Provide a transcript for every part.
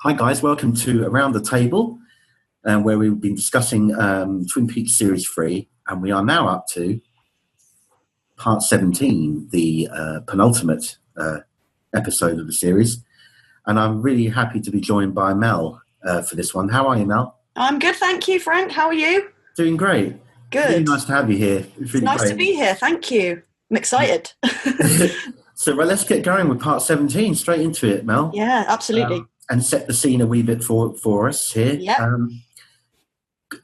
Hi guys, welcome to Around the Table, where we've been discussing Twin Peaks Series 3, and we are now up to part 17, the penultimate episode of the series. And I'm really happy to be joined by Mel for this one. How are you, Mel? I'm good, thank you, Frank. How are you? Doing great. Good. Really nice to have you here. It's really nice great. to be here, thank you. I'm excited. So let's get going with part 17, straight into it, Mel. Yeah, absolutely. And set the scene a wee bit for us here. Yeah.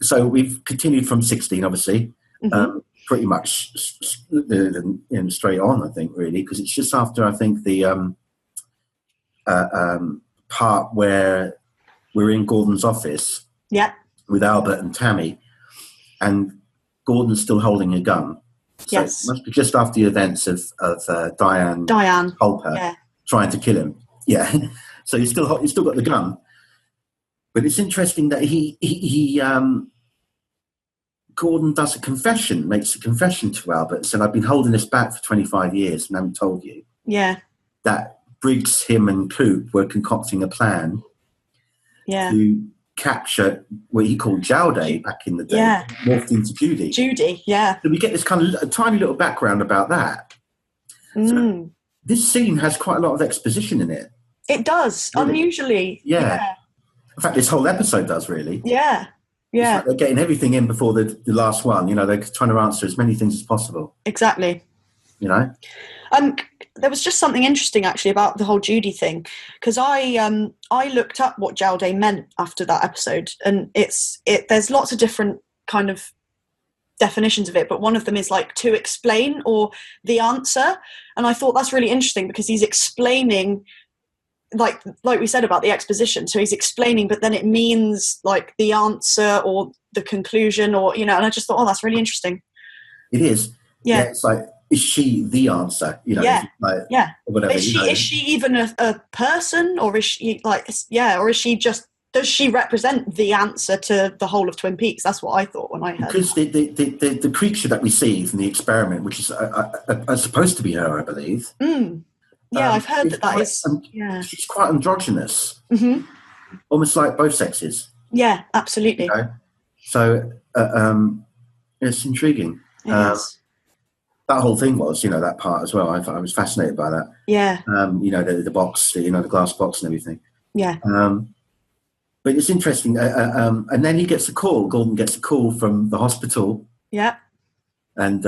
So we've continued from 16, obviously, pretty much straight on, I think, really, because it's just after, I think, the part where we're in Gordon's office with Albert and Tammy, and Gordon's still holding a gun. So yes. It must be just after the events of Diane Culper trying to kill him. Yeah. So he's still got the gun. But it's interesting that Gordon makes a confession to Albert, and said, I've been holding this back for 25 years and haven't told you. Yeah. That Briggs, him and Coop were concocting a plan to capture what he called Jowday back in the day, morphed into Judy. Yeah. So we get this kind of a tiny little background about that. So this scene has quite a lot of exposition in it. It does, really. Unusually. Yeah. In fact, this whole episode does, really. Yeah. Yeah. Like they're getting everything in before the last one. You know, they're trying to answer as many things as possible. Exactly. You know? There was just something interesting, actually, about the whole Judy thing, because I looked up what Jowday meant after that episode, and there's lots of different kind of definitions of it, but one of them is like to explain or the answer, and I thought that's really interesting because he's explaining like we said about the exposition, so he's explaining, but then it means like the answer or the conclusion, or and I just thought, that's really interesting. It is. Yeah, it's like, is she the answer? Or whatever. Is she even a person, or is she or is she just, does she represent the answer to the whole of Twin Peaks? That's what I thought when I heard. Because the creature that we see from the experiment, which is supposed to be her, I believe. Yeah, I've heard that is. She's quite androgynous, almost like both sexes. Yeah, absolutely. So it's intriguing. That whole thing was, that part as well. I was fascinated by that. Yeah. The box, the glass box and everything. Yeah. But it's interesting. And then he gets a call. Gordon gets a call from the hospital. Yeah. And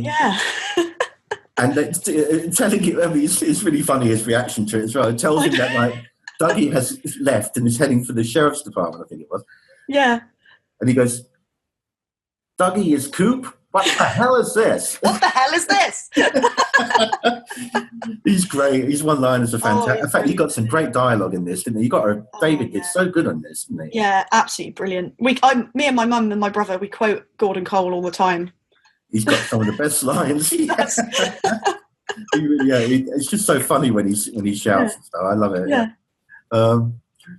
yeah. And telling him, it's really funny, his reaction to it as well. It tells him that, like, Dougie has left and is heading for the sheriff's department, I think it was. Yeah. And he goes, Dougie is Coop? What the hell is this? What the hell is this? He's great. His one-liners are fantastic. In fact, he got some great dialogue in this, didn't he? David did so good on this, didn't he? Yeah, absolutely brilliant. Me and my mum and my brother, we quote Gordon Cole all the time. He's got some of the best lines. Yes. It's just so funny when he shouts and stuff. I love it. Yeah. So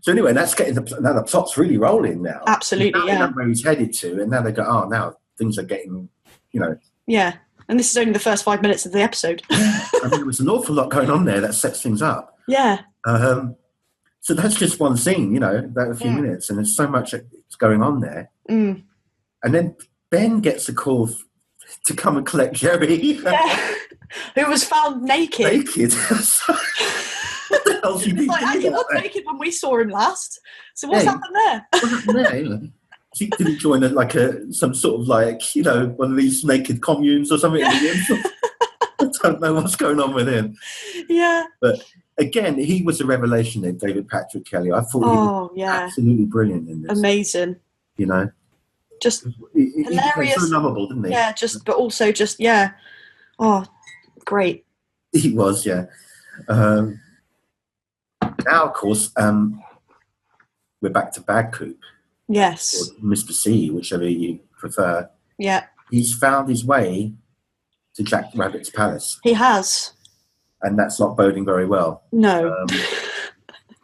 anyway, that's now the plot's really rolling now. Absolutely, They know where he's headed to, and now they go, now things are getting, Yeah, and this is only the first 5 minutes of the episode. There was an awful lot going on there that sets things up. Yeah. So that's just one scene, about a few minutes, and there's so much that's going on there. And then Ben gets a call to come and collect Jerry. Yeah. Who was found naked. Naked. What the hell's he doing? He was naked when we saw him last. So what's happened there? What happened there? He didn't join some sort of one of these naked communes or something. I don't know what's going on with him. Yeah. But again, he was a revelation in David Patrick Kelly. I thought he was absolutely brilliant in this. Amazing. Just hilarious. He was so lovable, didn't he? Yeah, but also oh, great. He was, yeah. Now, of course, we're back to Bad Coop. Yes. Or Mr. C, whichever you prefer. Yeah. He's found his way to Jack Rabbit's palace. He has. And that's not boding very well. No.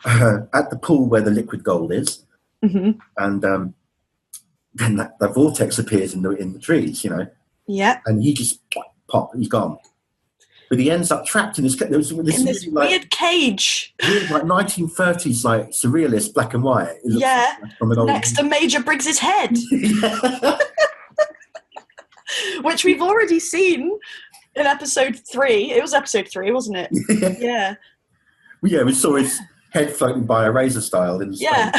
At the pool where the liquid gold is. And then the vortex appears in the trees, Yeah. And he just pop, he's gone. But he ends up trapped in this. There was this, in this really, weird cage. Weird, like 1930s, like surrealist black and white. It looks like from an old next to Major Briggs's head, yeah. which we've already seen in episode 3. It was episode 3, wasn't it? Yeah. Yeah, we saw his head floating by a razor style in space. Yeah.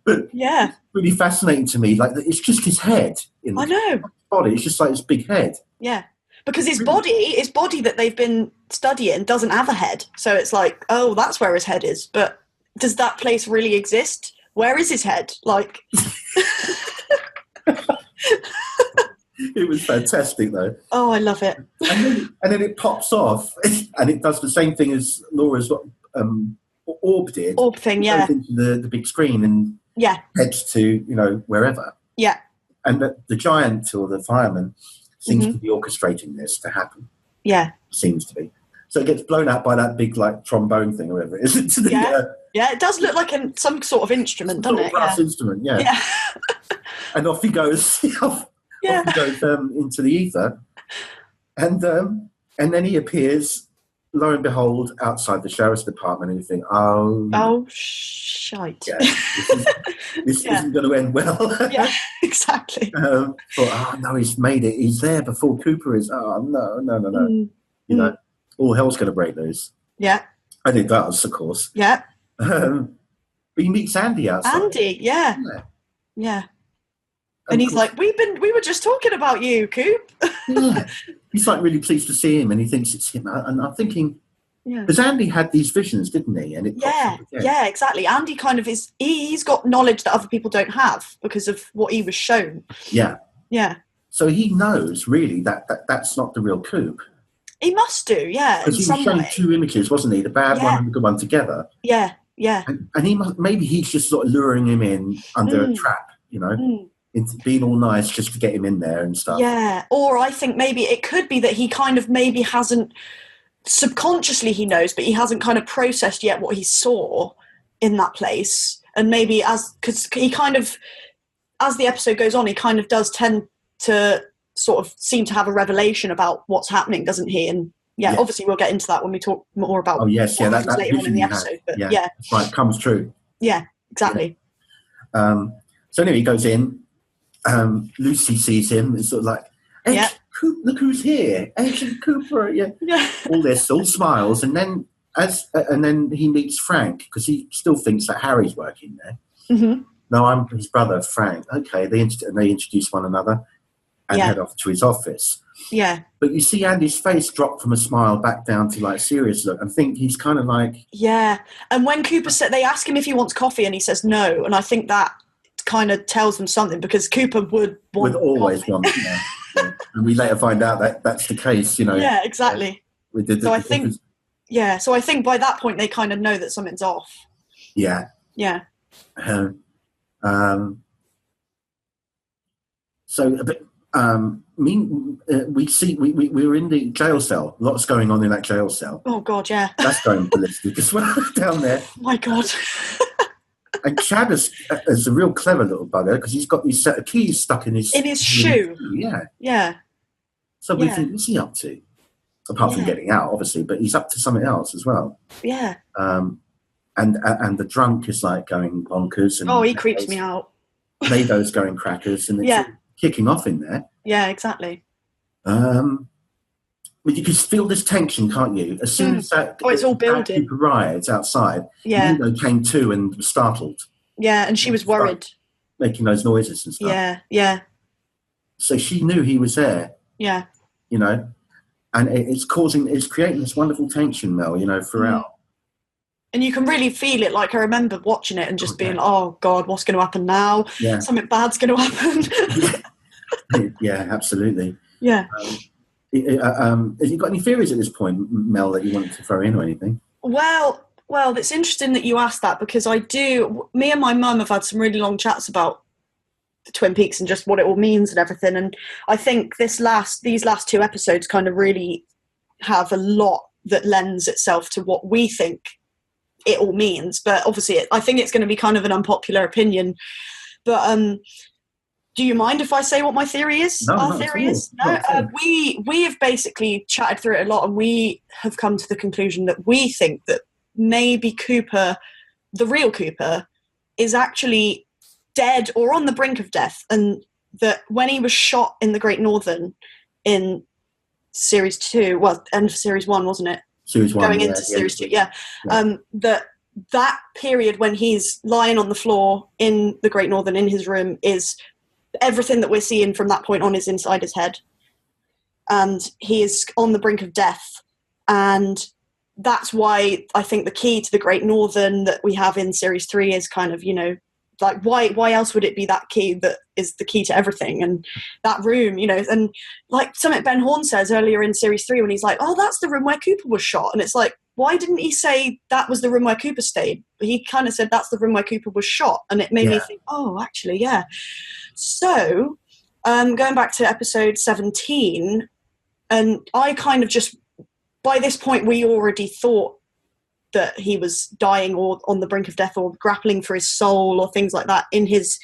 But yeah, it's really fascinating to me. Like, it's just his head in I know. body. It's just like his big head. Yeah, because his body that they've been studying doesn't have a head. So it's like, oh, that's where his head is. But does that place really exist? Where is his head? Like, it was fantastic, though. Oh, I love it. And then it pops off, and it does the same thing as Laura's orb did. Orb thing, yeah. Goes into the big screen and heads to wherever. Yeah. And the giant or the fireman seems to be orchestrating this to happen. Yeah. Seems to be. So it gets blown out by that big like trombone thing or whatever it is. Yeah, it does look like some sort of instrument, doesn't it? Brass instrument, yeah. And off he goes. Off he goes into the ether, and then he appears. Lo and behold, outside the sheriff's department, and you think, oh, shite. Yeah, this isn't going to end well. Yeah, exactly. But no, he's made it. He's there before Cooper is. Oh no. You know, all hell's going to break loose. Yeah, and it does, of course. Yeah. But he meets Andy outside. Andy, yeah. And he's like, we were just talking about you, Coop. Yeah. He's like really pleased to see him, and he thinks it's him. And I'm thinking, because Andy had these visions, didn't he? And yeah, exactly. Andy kind of is. He's got knowledge that other people don't have because of what he was shown. Yeah. Yeah. So he knows really that's not the real Coop. He must do, yeah. Because he was shown 2 images, wasn't he? The bad one and the good one together. Yeah, yeah. And he maybe he's just sort of luring him in under a trap, into being all nice just to get him in there and stuff. Yeah, or I think maybe it could be that he kind of maybe hasn't, subconsciously he knows, but he hasn't kind of processed yet what he saw in that place. And maybe because he kind of, as the episode goes on, he kind of does tend to sort of seem to have a revelation about what's happening, doesn't he? And obviously we'll get into that when we talk more about what happens later on in the episode. But right, comes true. Yeah, exactly. Yeah. So anyway, he goes in. Lucy sees him. It's sort of like, hey, look who's here, Agent Cooper. Yeah. all smiles, and then he meets Frank because he still thinks that Harry's working there. Mm-hmm. No, I'm his brother, Frank. Okay, they introduce one another and head off to his office. Yeah. But you see Andy's face drop from a smile back down to like serious look. I think he's kind of like... Yeah. And when Cooper said, they ask him if he wants coffee and he says no. And I think that kind of tells them something because Cooper would always want. And we later find out that that's the case, Yeah, exactly. So I think by that point they kind of know that something's off. Yeah. Yeah. We see we're in the jail cell. Lots going on in that jail cell. Oh God, yeah. That's going ballistic as well down there. Oh my God. And Chad is a real clever little bugger because he's got these set of keys stuck in his shoe. Yeah. Yeah. So we think, what's he up to? Apart from getting out, obviously, but he's up to something else as well. Yeah. And the drunk is like going bonkers. And he creeps me out. Mado's going crackers, and it's kicking off in there. Yeah, exactly. But you can feel this tension, can't you? As soon as it's all building. Riots outside. Yeah. Mado came to and was startled. Yeah, and she was worried. Making those noises and stuff. Yeah, yeah. So she knew he was there. Yeah. And it's creating this wonderful tension, Mel, throughout. And you can really feel it. Like, I remember watching it and just being, oh, God, what's going to happen now? Yeah. Something bad's going to happen. Yeah, absolutely. Yeah. Have you got any theories at this point, Mel, that you wanted to throw in or anything? Well, it's interesting that you asked that because me and my mum have had some really long chats about the Twin Peaks and just what it all means and everything. And I think these last 2 episodes kind of really have a lot that lends itself to what we think it all means. But obviously I think it's going to be kind of an unpopular opinion. But Do you mind if I say what my theory is? No, Our not at theory all. is? Not No, at all. we have basically chatted through it a lot, and we have come to the conclusion that we think that maybe Cooper, the real Cooper, is actually dead or on the brink of death, and that when he was shot in the Great Northern in Series 2, well, end of Series 1, wasn't it? Series 1, Going yeah, into yeah, Series 2, yeah. That period when he's lying on the floor in the Great Northern in his room is everything that we're seeing from that point on is inside his head. And he is on the brink of death. And that's why I think the key to the Great Northern that we have in Series 3 is kind of, like why else would it be that key that is the key to everything? And that room, and like something Ben Horn says earlier in Series 3 when he's like, oh, that's the room where Cooper was shot. And it's like, why didn't he say that was the room where Cooper stayed? But he kind of said that's the room where Cooper was shot. And it made me think, oh, actually, yeah. So going back to episode 17, and I kind of just, by this point, we already thought that he was dying or on the brink of death or grappling for his soul or things like that in his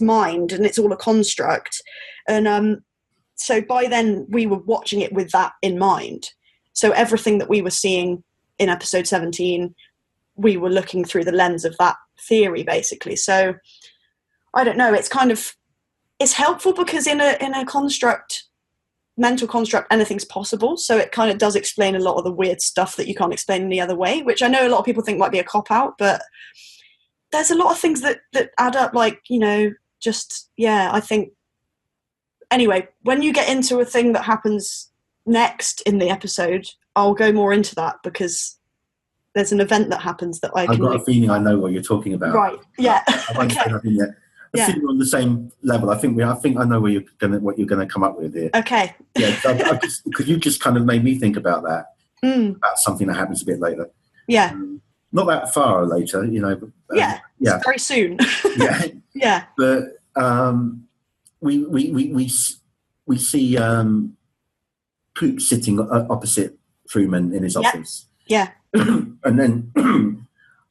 mind, and it's all a construct. And so by then we were watching it with that in mind. So everything that we were seeing in episode 17, we were looking through the lens of that theory, basically. So I don't know, it's helpful because in a mental construct, anything's possible. So it kind of does explain a lot of the weird stuff that you can't explain any other way, which I know a lot of people think might be a cop-out, but there's a lot of things that add up, like, I think. Anyway, when you get into a thing that happens next in the episode, I'll go more into that because there's an event that happens that I've got a feeling I know what you're talking about. Right, yeah. I won't say nothing yet. I think we're on the same level. I think I know what you're gonna come up with here. Okay. Yeah, because you just kind of made me think about that, about something that happens a bit later. Yeah. Not that far later, yeah. It's very soon. Yeah. Yeah. But we see Coop sitting opposite Truman in his office. Yeah. And then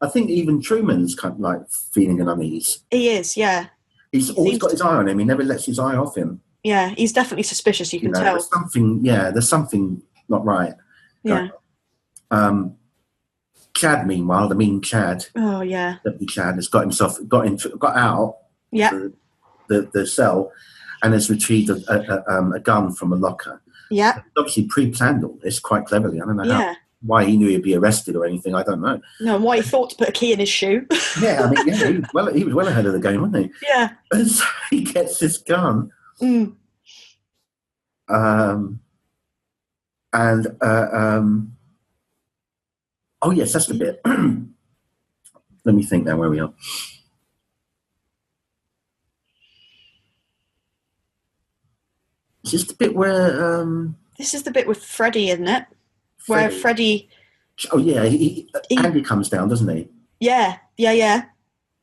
I think even Truman's kind of like feeling an unease. He is, yeah. He's always got his eye on him. He never lets his eye off him. Yeah, he's definitely suspicious, you can tell. There's something not right. Yeah. Chad, meanwhile, the mean Chad. Oh, yeah. Deputy Chad has got out the cell and has retrieved a gun from a locker. Yeah. He's obviously pre-planned all this quite cleverly. I don't know why he knew he'd be arrested or anything. I don't know. No, why he thought to put a key in his shoe. Yeah, he was well ahead of the game, wasn't he? Yeah. And so he gets this gun. Mm. Oh yes, that's the bit. Let me think now where we are. Is this the bit where this is the bit with Freddie, isn't it? Where Freddie. Oh yeah, Andy comes down, doesn't he? Yeah.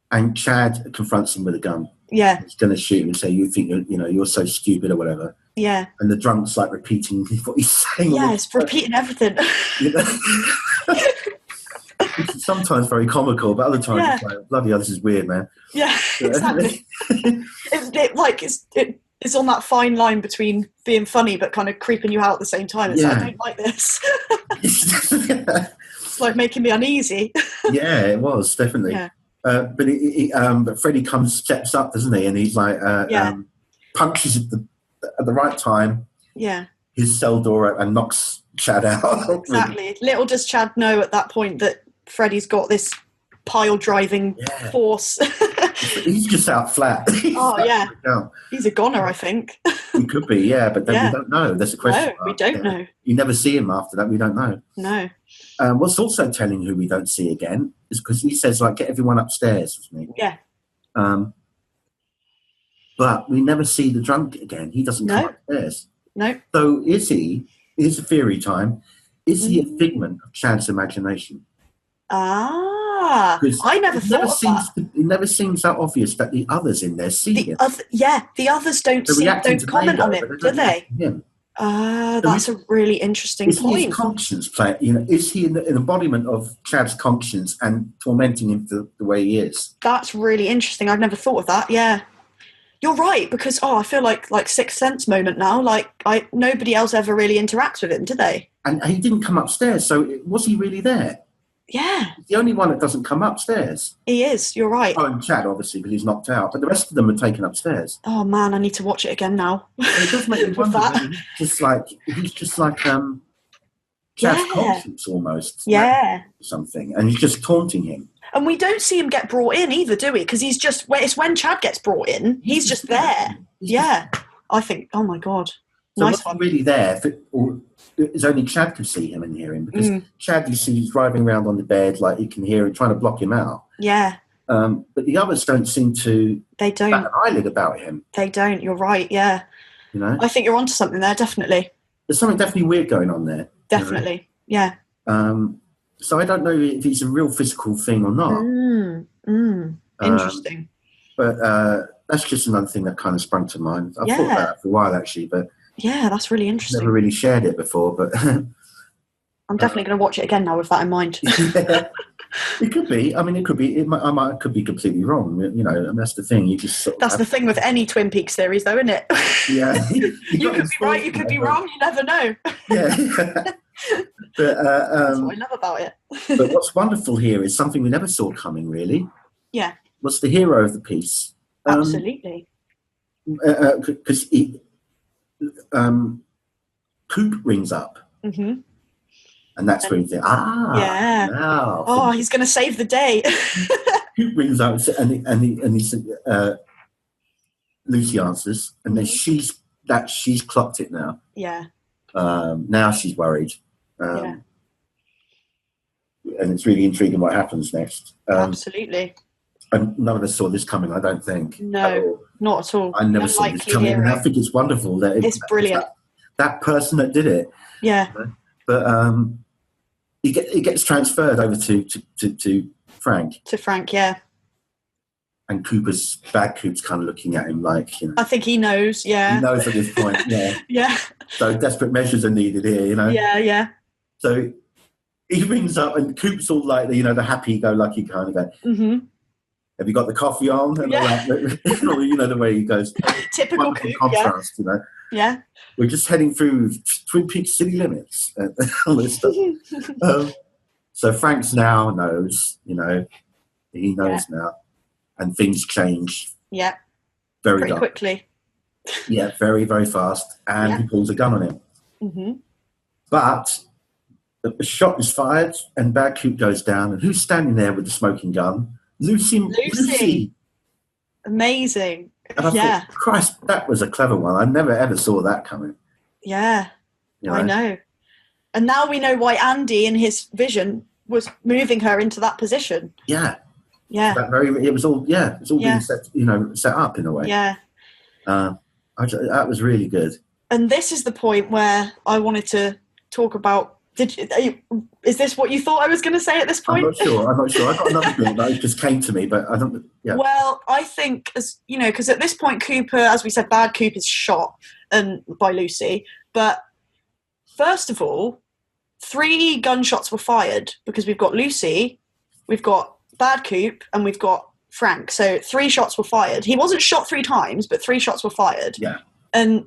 And Chad confronts him with a gun. Yeah. He's going to shoot him and say, "You think you're so stupid," or whatever. Yeah. And the drunk's like repeating what he's saying. Yeah, it's repeating everything. It's sometimes very comical, but other times it's like, bloody hell, this is weird, man. Yeah, exactly. It's on that fine line between being funny but kind of creeping you out at the same time. It's like, I don't like this. It's like making me uneasy. Yeah, it was, definitely. Yeah. But Freddie steps up, doesn't he? And he's like, punches at the right time. Yeah. His cell door and knocks Chad out. Exactly. Little does Chad know at that point that Freddie's got this pile driving force. He's just out flat. He's a goner, I think. He could be, but then we don't know. There's a question. No, we don't know. You never see him after that. We don't know. No. What's also telling who we don't see again is because he says, like, get everyone upstairs with me. Yeah. But we never see the drunk again. He doesn't come upstairs. No. So is he? Here's a theory time. Is he a figment of Chad's imagination? I never thought of that. It never seems that obvious that the others in there see him. The others don't comment on it, do they? That's a really interesting point. Is his conscience is he an embodiment of Chad's conscience and tormenting him for the way he is? That's really interesting. I've never thought of that. Yeah. You're right, because I feel like Sixth Sense moment now. Like nobody else ever really interacts with him, do they? And he didn't come upstairs, so was he really there? Yeah, He's the only one that doesn't come upstairs. he is. You're right. Oh, and Chad, obviously, because he's knocked out. But the rest of them are taken upstairs. Oh man, I need to watch it again now. It does make me wonder. He's just like Chad's conscience almost. Yeah. Something, and he's just taunting him. And we don't see him get brought in either, do we? Because it's when Chad gets brought in, he's just there. I think, oh my God. So nice one. Really there, it's only Chad can see him and hear him, because Chad, you see, he's driving around on the bed, like you can hear him trying to block him out. Yeah. But the others don't seem to bat an eyelid about him. They don't, you're right, yeah. You know? I think you're onto something there, definitely. There's something definitely weird going on there. Definitely, yeah. So I don't know if it's a real physical thing or not. Interesting. But that's just another thing that kind of sprung to mind. I've thought about it for a while, actually, but yeah, that's really interesting. Never really shared it before, but I'm definitely going to watch it again now with that in mind. It could be. I mean, it could be. I could be completely wrong. You know, and that's the thing. You just that's the thing with any Twin Peaks series, though, isn't it? Yeah, you could be right. You could be wrong. You never know. Yeah. But, that's what I love about it. But what's wonderful here is something we never saw coming, really. Yeah. What's the hero of the piece? Absolutely. Because Coop rings up. Mm-hmm. And that's when you think, yeah. Now. He's going to save the day. Coop rings up and he said, Lucy answers, and then she's clocked it now. Yeah. Now she's worried. And it's really intriguing what happens next. Absolutely. And none of us saw this coming, I don't think. No, not at all. I never saw this coming. And I think it's wonderful that it's brilliant. That person that did it. Yeah. But he gets transferred over to Frank. To Frank, yeah. And Bad Coop's kind of looking at him like, you know. I think he knows, yeah. He knows at this point, yeah. Yeah. So desperate measures are needed here, you know. Yeah, yeah. So he rings up and Coop's all like, you know, the happy-go-lucky kind of guy. Mm-hmm. Have you got the coffee on? And all that. You know, the way he goes. Typical Coop, contrast, you know. Yeah. We're just heading through Twin Peaks city limits and all this stuff. So Frank's now knows, you know, he knows now. And things change. Yeah. Very quickly. Yeah, very, very fast. And he pulls a gun on him. Mm-hmm. But the shot is fired and Bad Coop goes down. And who's standing there with the smoking gun? Lucy. Amazing. And I thought, Christ, that was a clever one. I never, ever saw that coming. Yeah, you know? I know. And now we know why Andy, in his vision, was moving her into that position. Yeah. Yeah. It was all being set, you know, set up in a way. Yeah. That was really good. And this is the point where I wanted to talk about. Is this what you thought I was going to say at this point? I'm not sure. I got another thing that just came to me, but I don't. Yeah. Well, I think, as you know, because at this point, Cooper, as we said, Bad Coop is shot by Lucy. But first of all, 3 gunshots were fired because we've got Lucy, we've got Bad Coop, and we've got Frank. So 3 shots were fired. He wasn't shot 3 times, but 3 shots were fired. Yeah. And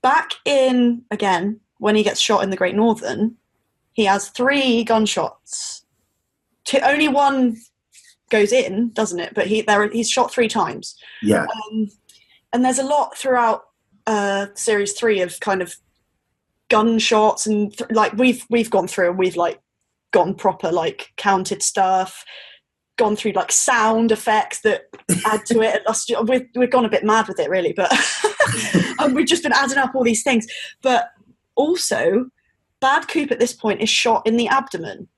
back in again. When he gets shot in the Great Northern, he has 3 gunshots. Only 1 goes in, doesn't it? But he's shot 3 times. Yeah. And there's a lot throughout series 3 of kind of gunshots and like we've gone through and we've like gone proper like counted stuff, gone through like sound effects that add to it. We've gone a bit mad with it really, but and we've just been adding up all these things, but. Also, Bad Coop at this point is shot in the abdomen.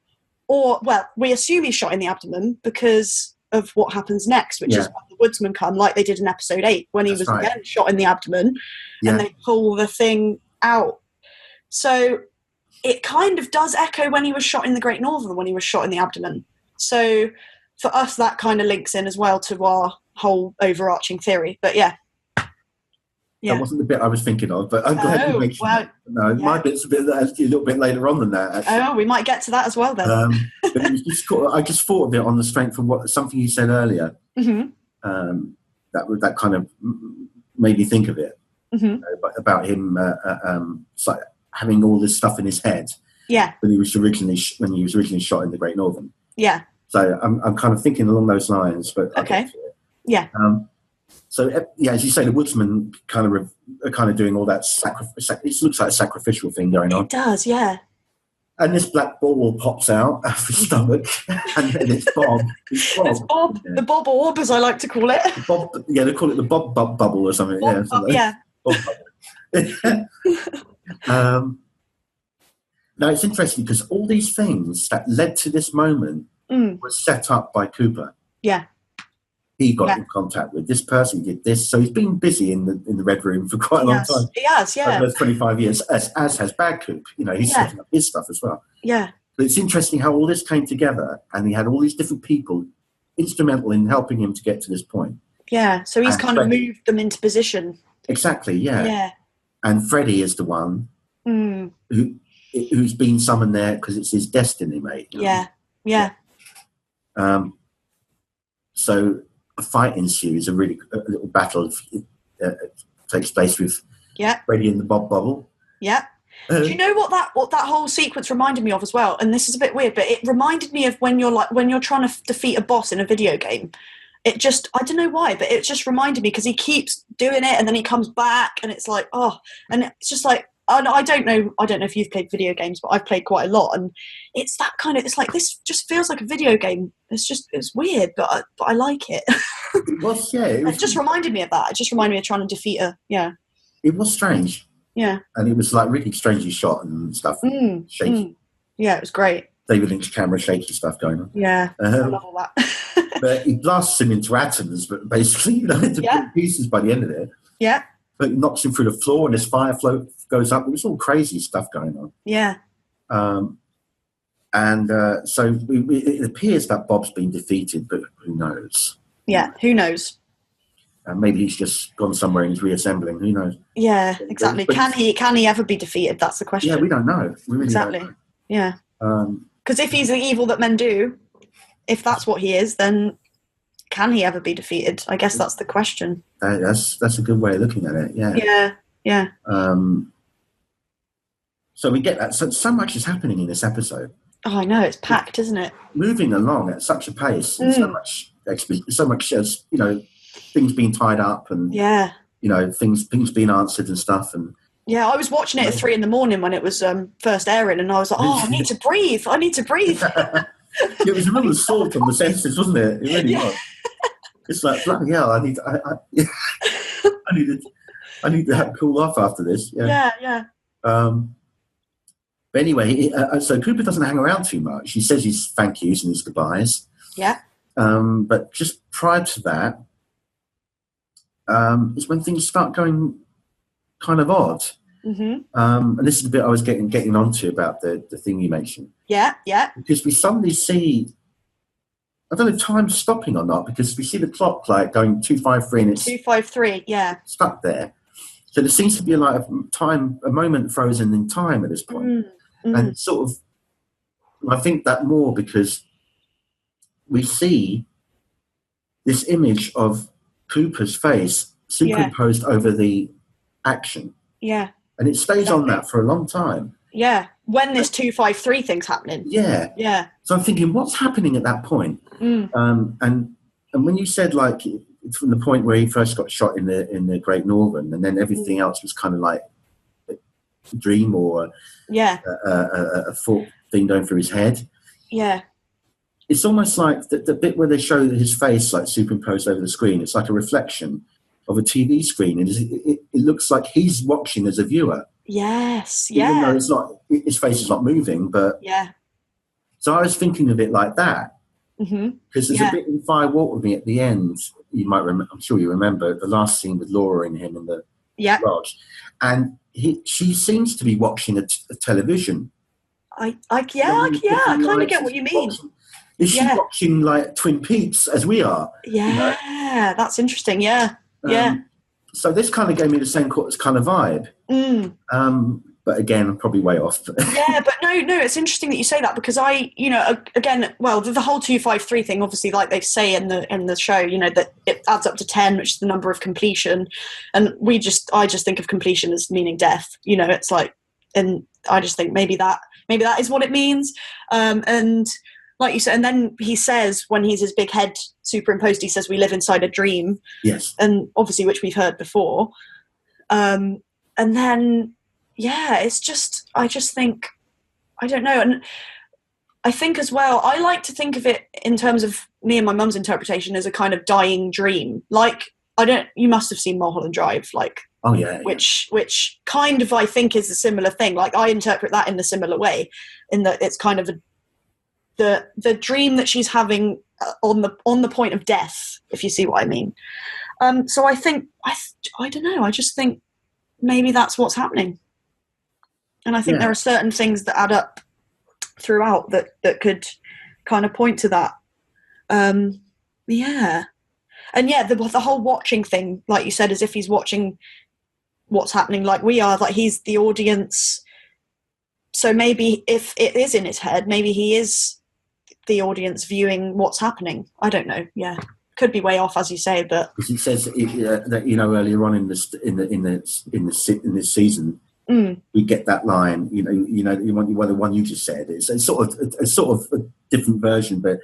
Or, well, we assume he's shot in the abdomen because of what happens next, which is when the woodsmen come, like they did in episode 8, when he was again shot in the abdomen, and they pull the thing out. So it kind of does echo when he was shot in the Great Northern, when he was shot in the abdomen. So for us, that kind of links in as well to our whole overarching theory. But yeah. That wasn't the bit I was thinking of, but I'm glad you mentioned that. No, my bit's a little bit later on than that. Actually. Oh, we might get to that as well then. But it was I just thought of it on the strength of something you said earlier. Mm-hmm. that kind of made me think of it. Mm-hmm. About him like having all this stuff in his head. Yeah. When he was originally shot in the Great Northern. Yeah. So I'm kind of thinking along those lines, but okay. Yeah. So as you say, the woodsman are kind of doing all that it looks like a sacrificial thing going on. It does, yeah. And this black ball pops out of his stomach, and then it's Bob. It's Bob, yeah. The Bob orb, as I like to call it. They call it the Bob bubble or something. Bob, yeah. Bob bubble. Now it's interesting because all these things that led to this moment were set up by Cooper. Yeah. He got in contact with this person, did this. So he's been busy in the Red Room for quite a long time. He has, yeah. Over those 25 years, as has Bad Coop. He's setting up his stuff as well. Yeah. But it's interesting how all this came together, and he had all these different people instrumental in helping him to get to this point. Yeah, so he's kind of moved them into position. Exactly, yeah. Yeah. And Freddie is the one who's been summoned there because it's his destiny, mate. Yeah, yeah. So a fight ensues, a little battle takes place with Freddie and the Bob Bubble. Yeah. Do you know what that whole sequence reminded me of as well? And this is a bit weird, but it reminded me of when you're trying to defeat a boss in a video game. It just, I don't know why, but it just reminded me because he keeps doing it and then he comes back and it's like, and it's just like, I don't know if you've played video games, but I've played quite a lot, and it's that kind of, it's like, this just feels like a video game. It's weird, but I like it. It was, yeah. It just reminded me of that. It just reminded me of trying to defeat a, It was strange. Yeah. And it was like really strangely shot and stuff. Shaky. Yeah, it was great. David Lynch camera shaky stuff going on. Yeah, I love all that. But he blasts him into atoms, but basically, into pieces by the end of it. Yeah. But he knocks him through the floor and his fire float goes up. It was all crazy stuff going on. Yeah. So it appears that Bob's been defeated, but who knows? Yeah, who knows? Maybe he's just gone somewhere and he's reassembling. Who knows? Yeah, exactly. But can he ever be defeated? That's the question. Yeah, we don't know. We really exactly. Don't know. Yeah. Because if he's the evil that men do, if that's what he is, then can he ever be defeated? I guess that's the question. That's a good way of looking at it. Yeah. Yeah. Yeah. So we get that. So much is happening in this episode. Oh, I know, it's packed, isn't it? Moving along at such a pace, and so much as things being tied up, and things being answered and stuff, and yeah, I was watching it at 3 a.m. when it was first airing, and I was like, I need to breathe. It was a real assault on the senses, wasn't it? It really was. It's like, bloody hell, I need to have a cool off after this. Yeah. But anyway, so Cooper doesn't hang around too much. He says his thank yous and his goodbyes. Yeah. But just prior to that is when things start going kind of odd. Mm-hmm. And this is the bit I was getting onto about the thing you mentioned. Yeah. Because we suddenly see, I don't know if time's stopping or not, because we see the clock like going 2:53 and it's 2:53, yeah, stuck there. So there seems to be like a moment frozen in time at this point. And sort of, I think that more because we see this image of Cooper's face superimposed over the action. Yeah. And it stays on that for a long time. Yeah. When this 2:53 thing's happening. Yeah. Yeah. So I'm thinking, what's happening at that point? And when you said like from the point where he first got shot in the Great Northern, and then everything else was kind of like a dream or a thought thing going through his head. Yeah. It's almost like the bit where they show his face like superimposed over the screen. It's like a reflection of a TV screen, and it looks like he's watching as a viewer. Yes, even though it's not, his face is not moving, but So I was thinking of it like that, because there's a bit in Fire Walk With Me at the end. You might remember, I'm sure you remember the last scene with Laura and him in the lodge, and she seems to be watching a television. I kind of get what you mean. Is she watching like Twin Peaks as we are? Yeah, that's interesting. Yeah. So this kind of gave me the same kind of vibe. but again, I'm probably way off. Yeah, but no, it's interesting that you say that, because again, well, the whole 253 thing, obviously, like they say in the show, that it adds up to 10, which is the number of completion, and I just think of completion as meaning death. It's like, and I just think maybe that is what it means, and like you said, and then he says, when he's his big head superimposed, he says, "We live inside a dream." Yes, and obviously, which we've heard before, and then. Yeah, I just think, I don't know. And I think as well, I like to think of it in terms of me and my mum's interpretation as a kind of dying dream. Like, you must have seen Mulholland Drive, like, oh yeah, which kind of, I think, is a similar thing. Like, I interpret that in a similar way, in that it's kind of the dream that she's having on the point of death, if you see what I mean. So I think, I don't know, I just think maybe that's what's happening. And I think there are certain things that add up throughout that could kind of point to that. Yeah. And yeah, the whole watching thing, like you said, as if he's watching what's happening like we are, like he's the audience. So maybe if it is in his head, maybe he is the audience viewing what's happening. I don't know. Yeah. Could be way off, as you say, but because he says that earlier on in this season, we get that line. The one you just said. It's sort of a different version, but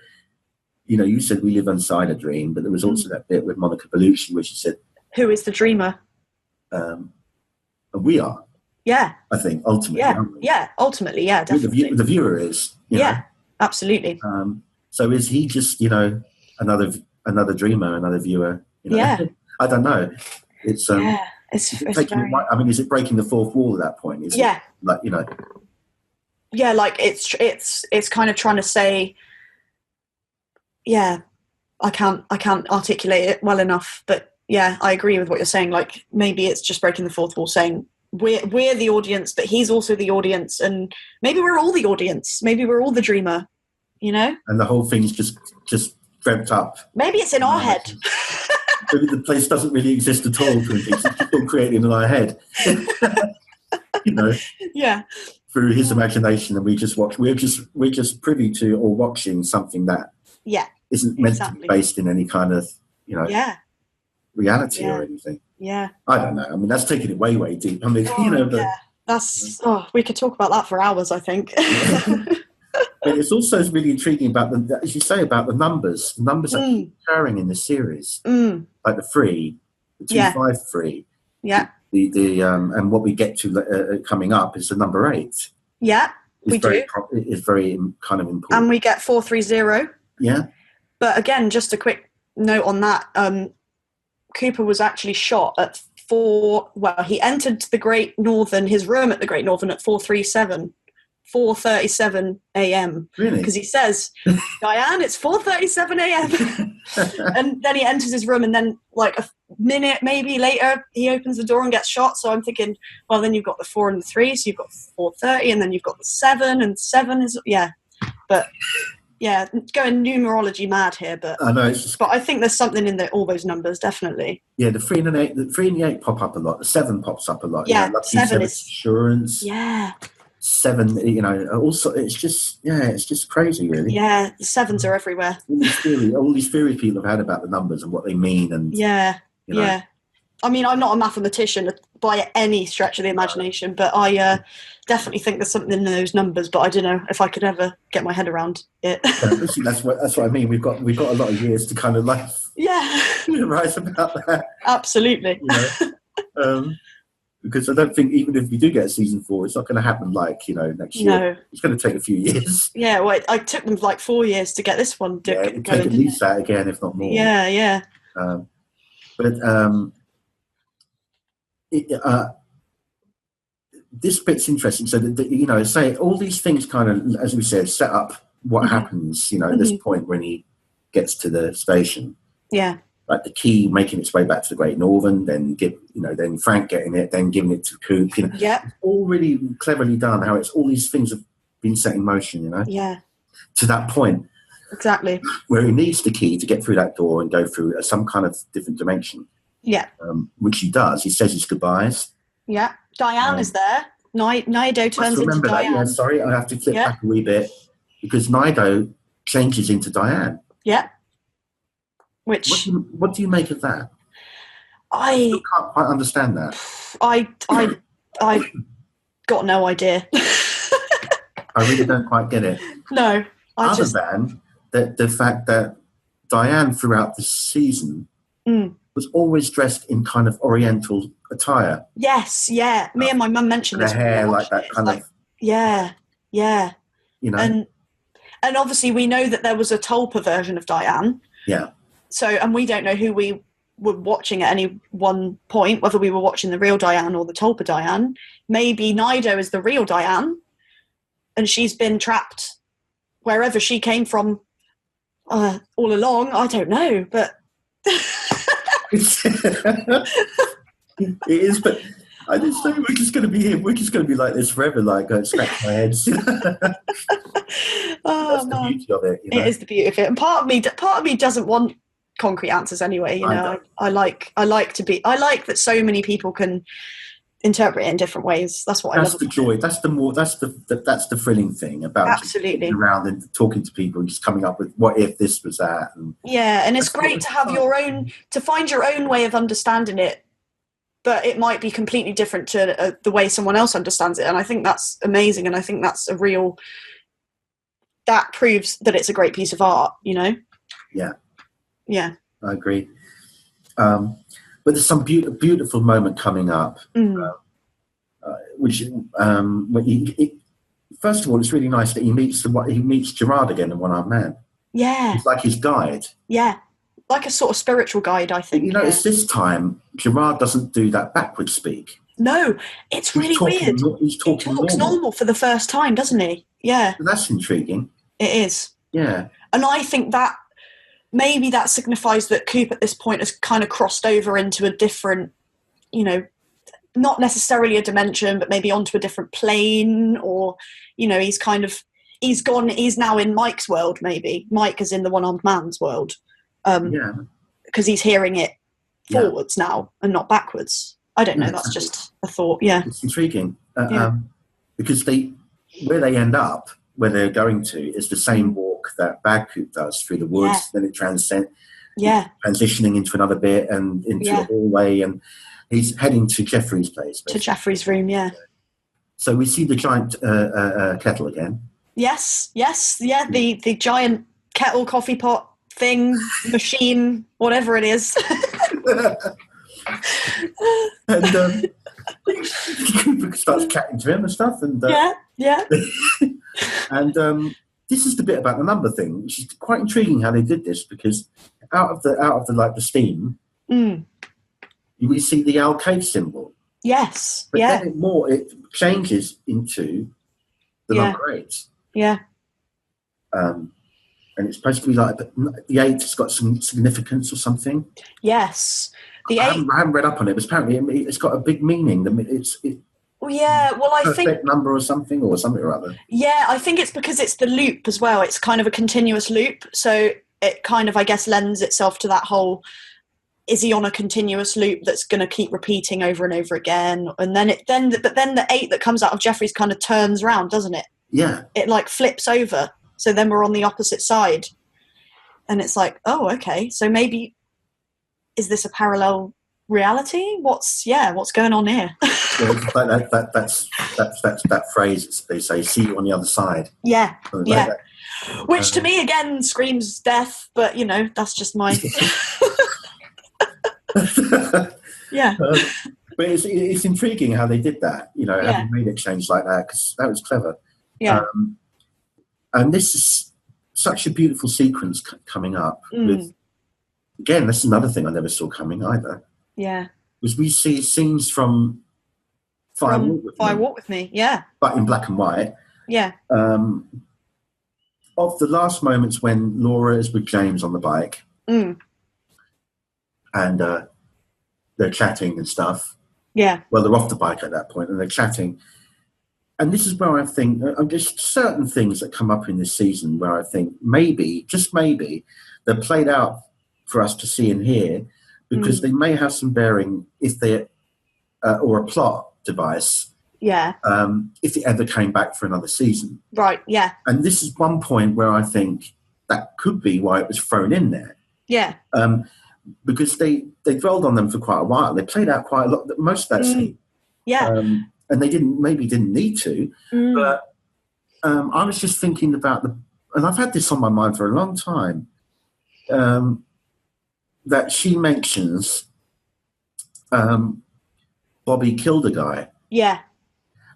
you said we live inside a dream, but there was also that bit with Monica Bellucci where she said, "Who is the dreamer?" And we are. Yeah. I think ultimately. Yeah. Yeah. Ultimately, yeah. Definitely. The viewer is. Yeah. Absolutely. So is he just another dreamer, another viewer? Yeah. I don't know. It's It's taking. very... I mean, is it breaking the fourth wall at that point? Is it, like Yeah, like it's kind of trying to say. Yeah, I can't articulate it well enough, but yeah, I agree with what you're saying. Like maybe it's just breaking the fourth wall, saying we're the audience, but he's also the audience, and maybe we're all the audience. Maybe we're all the dreamer. And the whole thing's just dreamt up. Maybe it's in our head. Maybe the place doesn't really exist at all. It's all created in our head. Yeah. Through his imagination, and we just watch. We're just privy to or watching something that isn't meant to be based in any kind of reality or anything. Yeah. I don't know. I mean, that's taking it way, way deep. I mean, that's we could talk about that for hours, I think. But it's also really intriguing about as you say, about the numbers. The numbers that keep occurring in this series, like the 3, the 253. Yeah. The and what we get to coming up is the number 8. Yeah, we do. It's very kind of important. And we get 430. Yeah. But again, just a quick note on that. Cooper was actually shot at 4. Well, he entered the Great Northern, his room at the Great Northern at 4:37 a.m. Really? Because he says, "Diane, it's 4:37 a.m." And then he enters his room, and then like a minute maybe later, he opens the door and gets shot. So I'm thinking, well, then you've got the 4 and the 3, so you've got 4:30, and then you've got the 7, and 7 is but. Yeah, going numerology mad here, but I know. But I think there's something in all those numbers, definitely. Yeah, the 3 and the 8, the 3 and the 8 pop up a lot. The 7 pops up a lot. Yeah, 7 is assurance. Yeah. 7, also it's just crazy, really. Yeah, the 7s are everywhere. All these theories people have had about the numbers and what they mean, and yeah. I mean, I'm not a mathematician by any stretch of the imagination, but I definitely think there's something in those numbers. But I don't know if I could ever get my head around it. That's what I mean. We've got a lot of years to kind of write about that. Absolutely. Because I don't think even if we do get a season 4, it's not going to happen next year. No. It's going to take a few years. Yeah, well, it took them like 4 years to get this one. It would take at least that again, if not more. Yeah. This bit's interesting. So say all these things kind of, as we said, set up what happens. At this point when he gets to the station. Yeah. Like the key making its way back to the Great Northern, then then Frank getting it, then giving it to Coop. Yeah. It's all really cleverly done. How it's all these things have been set in motion. Yeah. To that point. Exactly. Where he needs the key to get through that door and go through some kind of different dimension. Yeah. Which he does. He says his goodbyes. Yeah. Diane is there. Nido turns into Remember that. Diane. Yeah, sorry, I have to flip back a wee bit because Nido changes into Diane. Yeah. Which what do you make of that? I still can't quite understand that. I got no idea. I really don't quite get it. No, other than the fact that Diane throughout the season was always dressed in kind of Oriental attire. Yes, yeah. Me and my mum mentioned this. The hair, like that kind of. Yeah, yeah. You know. And obviously we know that there was a Tulpa version of Diane. Yeah. So, and we don't know who we were watching at any one point, whether we were watching the real Diane or the Tulpa Diane. Maybe Nido is the real Diane, and she's been trapped wherever she came from all along. I don't know, but it is. But I just say we're just going to be here. We're just going to be like this forever. Like scratch my heads. That's the beauty of it. You know? It is the beauty of it, and part of me doesn't want concrete answers anyway. You know, I like that so many people can interpret it in different ways. That's what I love. That's the joy. That's the thrilling thing about absolutely around and talking to people and just coming up with what if this was that. And it's great to have to find your own way of understanding it, but it might be completely different to the way someone else understands it. And I think that's amazing. And I think that's that proves that it's a great piece of art. You know. Yeah. Yeah. I agree. But there's some beautiful moment coming up, which when first of all, it's really nice that he meets Gerard again, the one-armed man. Yeah, it's like his guide. Yeah, like a sort of spiritual guide, I think. You know, it's this time Gerard doesn't do that backward speak. No, it's really weird. He talks normal for the first time, doesn't he? Yeah, that's intriguing. It is. Yeah, and I think that. Maybe that signifies that Coop at this point has kind of crossed over into a different, you know, not necessarily a dimension, but maybe onto a different plane, or, you know, he's now in Mike's world, maybe. Mike is in the one-armed man's world. Because he's hearing it forwards now and not backwards. I don't know, that's just a thought, It's intriguing. Because where they end up, where they're going to, is the same walk that Bad Coop does through the woods. Then it transitioning into another bit and into a hallway, and he's heading to Jeffrey's place. Basically. To Jeffrey's room, So we see the giant kettle again. Yes, the giant kettle, coffee pot thing, machine, whatever it is. And Cooper starts chatting to him and stuff, and and this is the bit about the number thing, which is quite intriguing how they did this, because out of the steam, we see the alcave symbol. Yes, but then it changes into the number 8. Yeah. And it's supposed to be like the 8 has got some significance or something. Yes. I haven't read up on it, but apparently it's got a big meaning. I think number or something or other. Yeah, I think it's because it's the loop as well. It's kind of a continuous loop, so it kind of, I guess, lends itself to that whole: is he on a continuous loop that's going to keep repeating over and over again? And then the 8 that comes out of Jeffrey's kind of turns around, doesn't it? Yeah. It like flips over, so then we're on the opposite side, and it's like, oh, okay, so maybe is this a parallel reality? What's going on here? That's that phrase they say, "See you on the other side." Yeah. Which to me again screams death, but you know, that's just my. But it's intriguing how they did that. You know, having made it change like that, because that was clever. Yeah. And this is such a beautiful sequence coming up. With again, that's another thing I never saw coming either. Yeah. Was we see scenes from Fire Walk With Me, but in black and white. Yeah. Of the last moments when Laura is with James on the bike, and they're chatting and stuff. Yeah. Well, they're off the bike at that point, and they're chatting. And this is where I think just certain things that come up in this season where I think maybe, just maybe, they're played out for us to see and hear, because they may have some bearing if they or a plot device Yeah. If it ever came back for another season. Right. Yeah. And this is one point where I think that could be why it was thrown in there. Yeah. Because they dwelled on them for quite a while. They played out quite a lot, most of that scene. Yeah. And they didn't need to. But I was just thinking about and I've had this on my mind for a long time, that she mentions Bobby killed a guy. Yeah.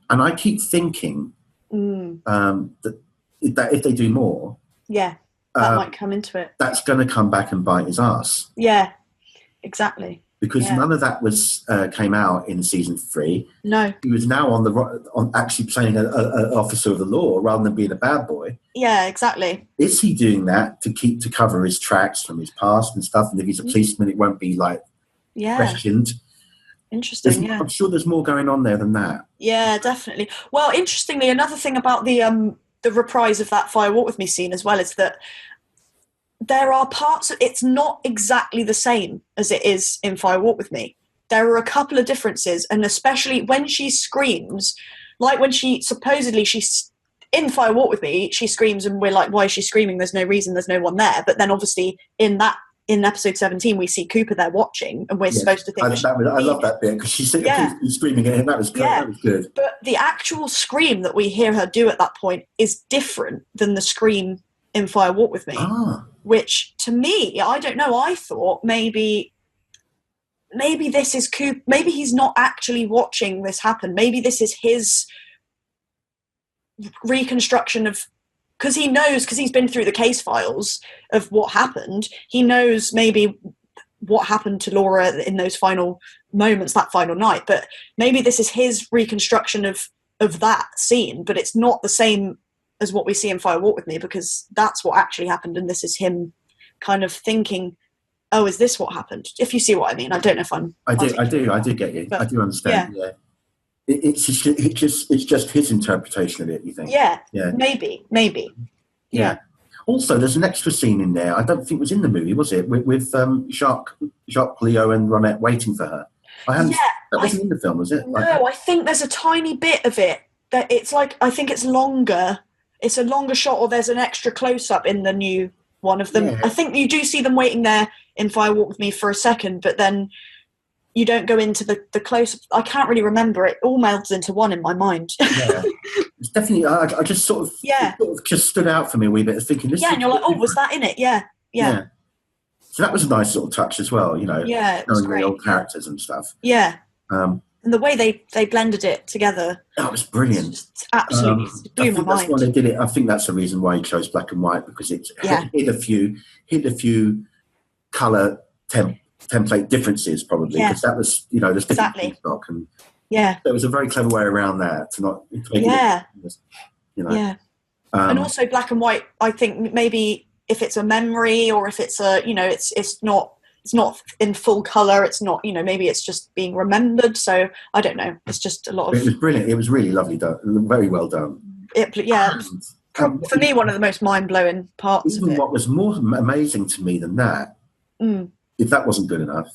And I keep thinking that if they do more, that might come into it. That's going to come back and bite his ass. Yeah, exactly. Because none of that came out in season 3. No, he was now on actually playing an officer of the law rather than being a bad boy. Yeah, exactly. Is he doing that to cover his tracks from his past and stuff? And if he's a policeman, it won't be like questioned. Interesting. I'm sure there's more going on there than that. Yeah, definitely. Well, interestingly, another thing about the reprise of that Fire Walk With Me scene as well is that there are parts it's not exactly the same as it is in Fire Walk With Me. There are a couple of differences, and especially when she screams, like when she's in Fire Walk With Me, she screams and we're like, why is she screaming? There's no reason, there's no one there. But then obviously in episode 17, we see Cooper there watching, and we're supposed to think. I love that bit because she's screaming at him. That was good. Yeah. That was good. But the actual scream that we hear her do at that point is different than the scream in Fire Walk With Me. Which to me, I don't know. I thought maybe this is Cooper. Maybe he's not actually watching this happen. Maybe this is his reconstruction of. Because he knows, because he's been through the case files of what happened, he knows maybe what happened to Laura in those final moments, that final night. But maybe this is his reconstruction of that scene, but it's not the same as what we see in Fire Walk With Me, because that's what actually happened, and this is him kind of thinking, oh, is this what happened? If you see what I mean. I don't know if I'm... I do get you. But, I do understand, yeah. It's just his interpretation of it, you think? Yeah. Maybe. Yeah. Also, there's an extra scene in there. I don't think it was in the movie, was it? With Jacques, Leo, and Ronette waiting for her. That wasn't in the film, was it? No, I think there's a tiny bit of it that it's like, I think it's longer. It's a longer shot, or there's an extra close-up in the new one of them. Yeah. I think you do see them waiting there in Fire Walk With Me for a second, but then you don't go into the close. I can't really remember. It all melds into one in my mind. Yeah. It's definitely. I just sort of just stood out for me a wee bit, thinking this. Yeah, and you're like, oh, was that in it? Yeah. So that was a nice sort of touch as well, you know. Yeah, it was knowing the old characters and stuff. Yeah. And the way they blended it together. That was brilliant. Absolutely blew my mind. That's why they did it. I think that's the reason why he chose black and white, because it hid a few colour template differences, probably, because that was, there's different stock, and there was a very clever way around that to make it, and also black and white. I think maybe if it's a memory, or if it's a it's not in full color, it's not, maybe it's just being remembered. So I don't know. It's just a lot of. It was brilliant. It was really lovely done. Very well done. For me, one of the most mind blowing parts. Even of it. What was more amazing to me than that. If that wasn't good enough,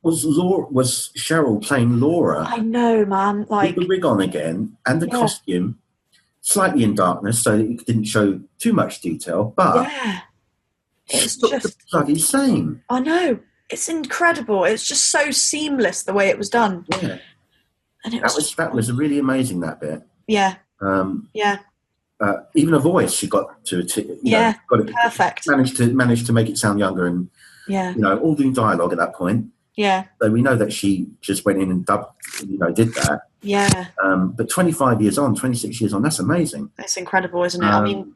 was Cheryl playing Laura. I know, man. Like with the wig on again and the costume, slightly in darkness, so that it didn't show too much detail. But it's just the bloody same. I know. It's incredible. It's just so seamless the way it was done. Yeah, and that was really amazing, that bit. Yeah. Even a voice, she got to got it perfect. Managed to make it sound younger, and all doing dialogue at that point. Yeah. So we know that she just went in and did that. Yeah. But 25 years on, 26 years on, that's amazing. It's incredible, isn't it? I mean,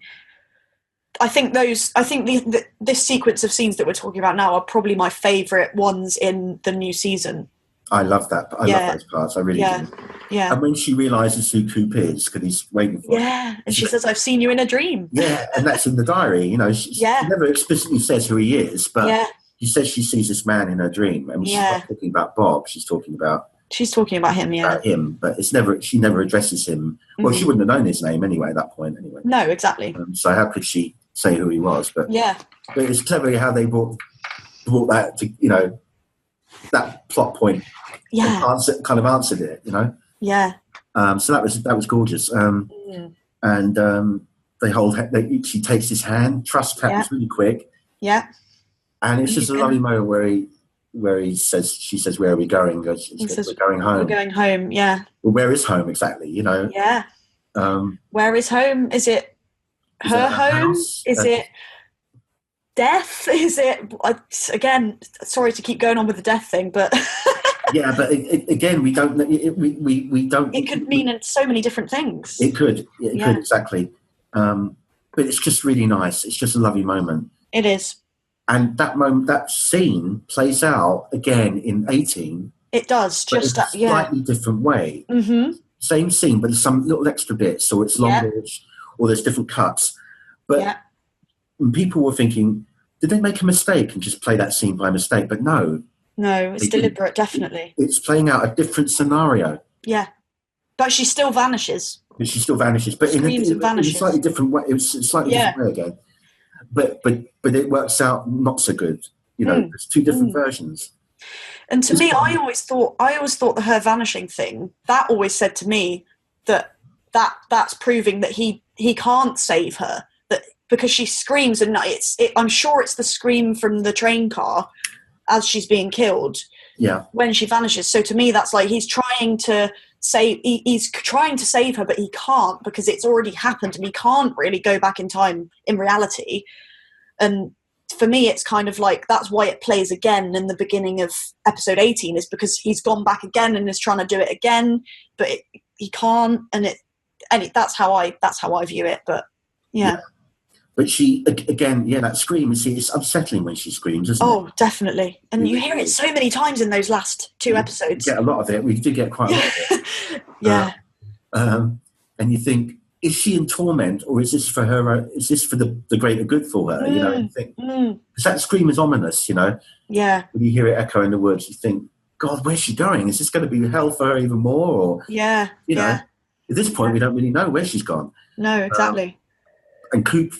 I think this sequence of scenes that we're talking about now are probably my favourite ones in the new season. I love that. I love those parts. I really do. Yeah. And when she realises who Coop is, because he's waiting for her. Yeah. And she says, I've seen you in a dream. Yeah. And that's in the diary. She never explicitly says who he is, but she says she sees this man in her dream. And she's not talking about Bob. She's talking about him, About him, but she never addresses him. Well, she wouldn't have known his name anyway at that point, anyway. No, exactly. So how could she say who he was? But it's clever how they brought that to, that plot point. Yeah. Kind of answered it, you know. Yeah. So that was gorgeous. And she takes his hand. Trust happens really quick. Yeah. And it's just a lovely moment where she says, "Where are we going?" He says, "We're going home." We're going home. Yeah. Well, where is home exactly? You know. Yeah. Where is home? Is it her home? House? Is it death? Is it again? Sorry to keep going on with the death thing, but yeah, but again, we don't. We don't. It could mean so many different things. It could. It could exactly. But it's just really nice. It's just a lovely moment. It is. And that moment, that scene plays out again in 18. It does, just in a slightly different way. Mm-hmm. Same scene, but there's some little extra bits, so it's longer, or there's different cuts. But people were thinking, did they make a mistake and just play that scene by mistake? But no. No, it's deliberate, definitely. It's playing out a different scenario. Yeah. But she still vanishes. But in a slightly different way. It's a slightly different way again. But it works out not so good. You know, there's two different versions. And to me, I always thought that her vanishing thing, that always said to me that's proving that he can't save her. That because she screams, and I'm sure it's the scream from the train car as she's being killed. Yeah. When she vanishes. So to me, that's like he's trying to save her, but he can't because it's already happened, and he can't really go back in time in reality. And for me, it's kind of like that's why it plays again in the beginning of episode 18, is because he's gone back again and is trying to do it again, but he can't. And that's how I view it. But yeah. But she again, that scream. It's upsetting when she screams, isn't it? Oh, definitely. And you hear it so many times in those last two episodes. We get a lot of it. We do get quite a lot of it. Yeah. And you think, is she in torment, or is this for her? Is this for the greater good for her? You know, you think because that scream is ominous. You know. Yeah. When you hear it echo in the woods, you think, God, where's she going? Is this going to be hell for her even more? Or you know, at this point, we don't really know where she's gone. No, exactly. And Coop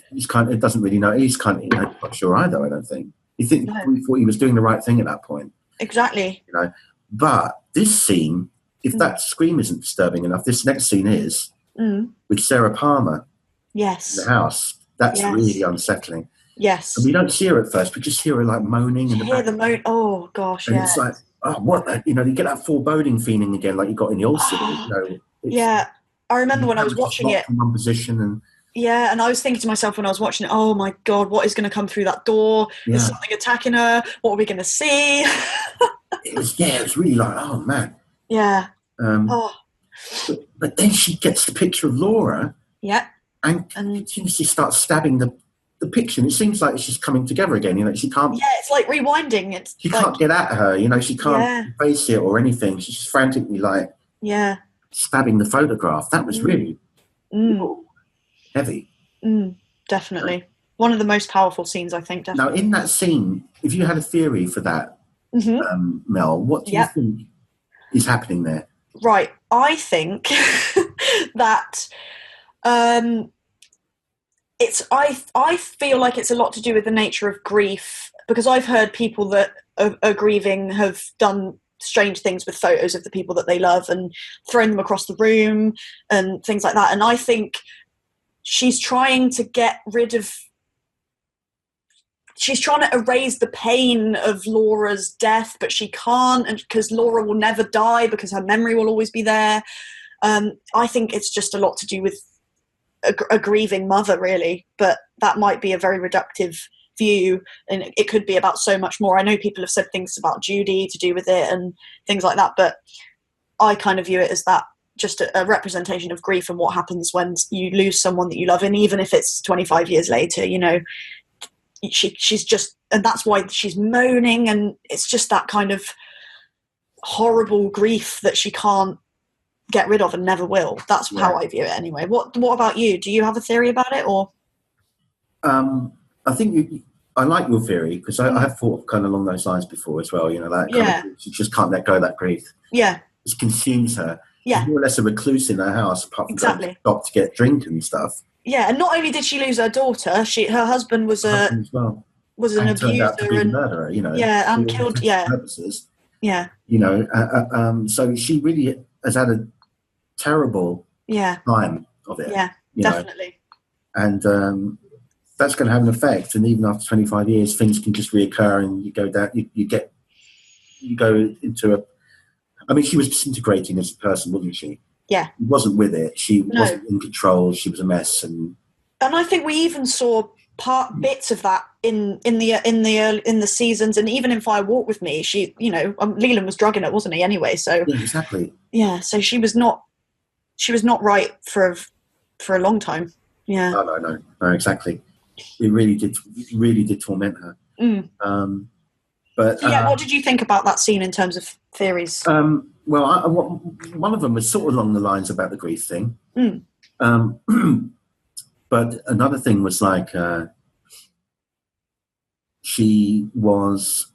doesn't really know. He's not sure either, I don't think. He thought he was doing the right thing at that point. Exactly. You know, but this scene, if that scream isn't disturbing enough, this next scene is with Sarah Palmer. Yes. In the house. That's really unsettling. Yes. And we don't see her at first. We just hear her like moaning in the back. The moan. Oh gosh. And it's like, oh, what? You know, you get that foreboding feeling again, like you got in the old city. You know, I remember when I was watching it. From one position and. Yeah, and I was thinking to myself when I was watching it, oh my God, what is going to come through that door? Yeah. Is something attacking her? What are we going to see? It was really like, oh man. Yeah. But then she gets the picture of Laura. Yeah. And she starts stabbing the picture. And it seems like it's just coming together again. You know, she can't. Yeah, it's like rewinding. She can't get at her. You know, she can't face it or anything. She's just frantically like. Yeah. Stabbing the photograph. That was really. Heavy. Definitely. One of the most powerful scenes, I think. Definitely. Now, in that scene, if you had a theory for that, Mel, what do you think is happening there? Right. I think that I feel like it's a lot to do with the nature of grief, because I've heard people that are grieving have done strange things with photos of the people that they love and thrown them across the room and things like that. And I think she's trying to she's trying to erase the pain of Laura's death, but she can't, and because Laura will never die because her memory will always be there. I think it's just a lot to do with a grieving mother, really, but that might be a very reductive view, and it could be about so much more. I know people have said things about Judy to do with it and things like that, but I kind of view it as that, just a representation of grief and what happens when you lose someone that you love. And even if it's 25 years later, you know, she's just, and that's why she's moaning, and it's just that kind of horrible grief that she can't get rid of and never will. That's how I view it anyway. What about you? Do you have a theory about it, or? I think I like your theory, because I have thought kind of along those lines before as well. You know, that kind of, she just can't let go of that grief. Yeah. It consumes her. Yeah. She's more or less a recluse in her house, apart from going to the shop to get drink and stuff. Yeah, and not only did she lose her daughter, her husband was an abuser to be a murderer, you know. Yeah, and killed. Yeah. Purposes. Yeah. So she really has had a terrible time of it. Yeah, definitely. And that's going to have an effect. And even after 25 years, things can just reoccur, and you go down. You go into a. I mean, she was disintegrating as a person, wasn't she? Yeah. She wasn't with it. She wasn't in control. She was a mess, and I think we even saw bits of that in the seasons, and even in Fire Walk with Me, she, Leland was drugging it, wasn't he? Anyway, so yeah, exactly. Yeah, so she was not right for a long time. Yeah. No, exactly. It really did torment her. But what did you think about that scene in terms of theories? One of them was sort of along the lines about the grief thing. But another thing was like she was